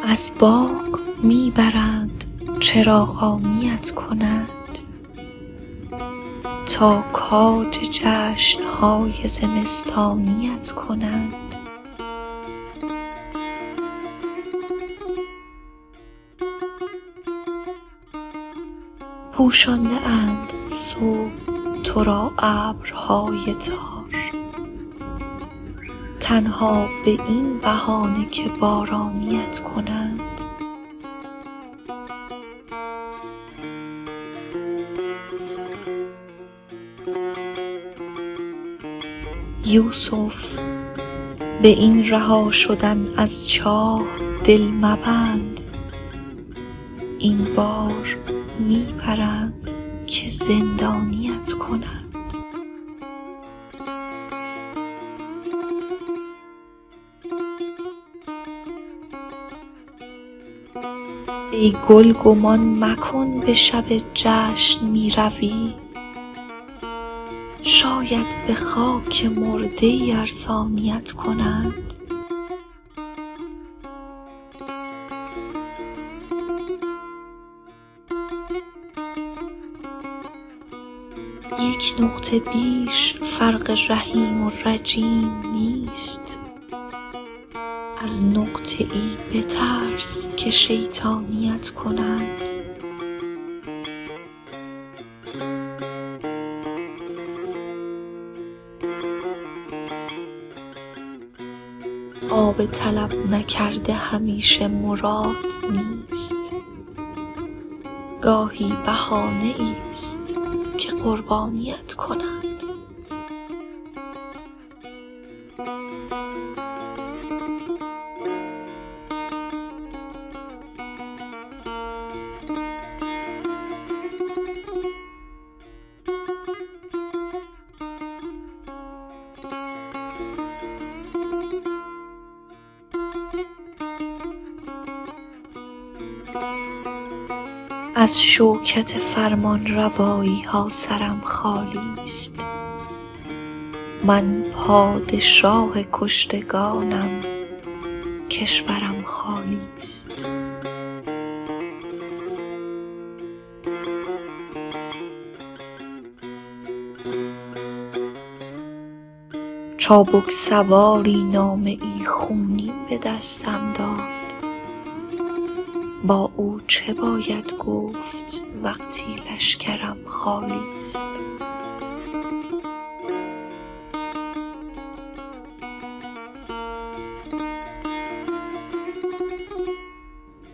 از باغ می برند چراغانیت کنند تا کاج جشن‌های زمستانیت کنند. پوشانده اند صبح تو را ابرهای تار، تنها به این بهانه که بارانیت کنند. یوسف به این رها شدن از چاه دل مبند، این بار می برند که زندانیت کنند. ای گل گمان مکن به شب جشن می روی، شاید به خاک مرده ارزانیت کنند. یک نقطه بیش فرق رحیم و رجیم نیست، از نقطه ای بترس که شیطانیت کنند. آب طلب نکرده همیشه مراد نیست، گاهی بهانه ایست که قربانیت کنند. از شوکت فرمان روایی ها سرم خالی است، من پادشاه کشتگانم کشورم خالی است. چابک سواری نامه ای خونین به دستم داد، با او چه باید گفت وقتی لشکرم خالی است.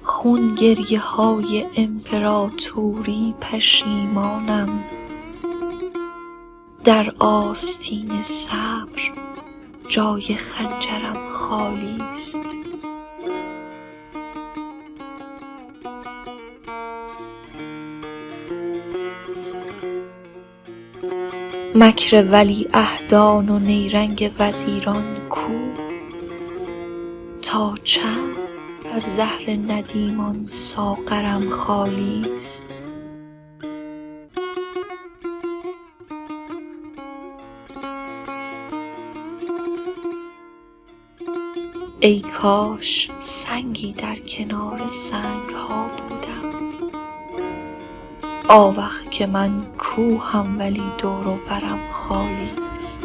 خون گریه های امپراتوری پشیمانم، در آستین صبر جای خنجرم خالی است. مکر ولیعهدان و نیرنگ وزیران کو؟ تا چند از زهر ندیمان ساغرم خالی است. ای کاش سنگی در کنار سنگ ها بودم، آوخ که من کوهم ولی دور و برم خالی است.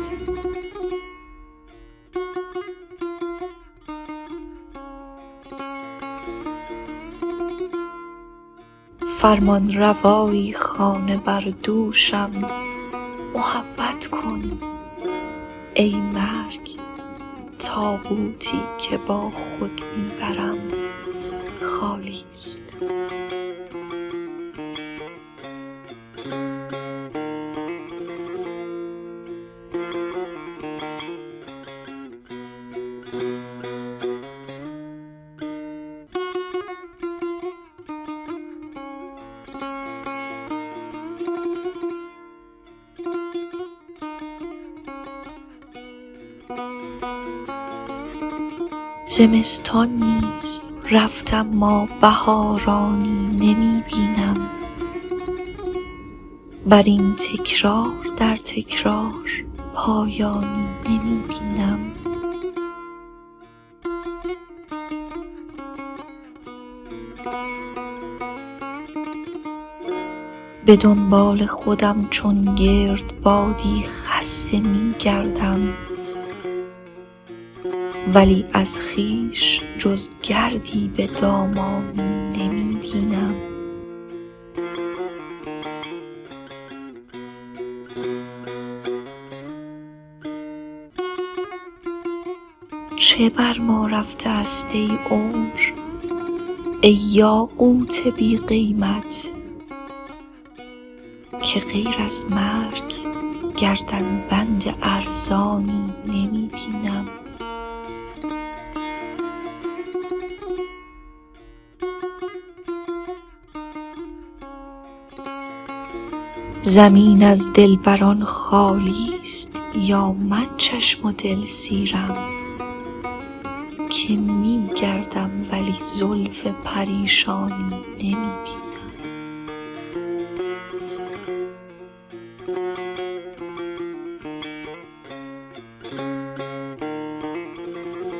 فرمان روایی خانه بر دوشم محبت کن، ای مرگ تابوتی که با خود میبرم خالی است. زمستان نیز رفت اما بهارانی نمی بینم، بر این تکرار در تکرار پایانی نمی بینم. به دنبال خودم چون گردبادی خسته می گردم، ولی از خویش جز گردی به دامانی نمی بینم. چه بر ما رفته است ای عمر، ای یاقوت بی قیمت، که غیر از مرگ گردن بند ارزانی نمی بینم. زمین از دلبران خالی است یا من چشم و دل سیرم، که می گردم ولی زلف پریشانی نمی بینم.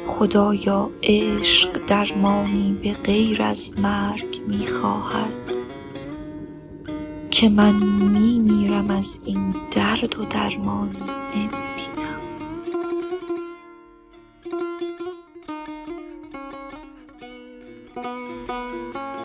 خدایا عشق درمانی به غیر از مرگ می خواهد، که من می میرم از این درد و درمانی نمی بینم.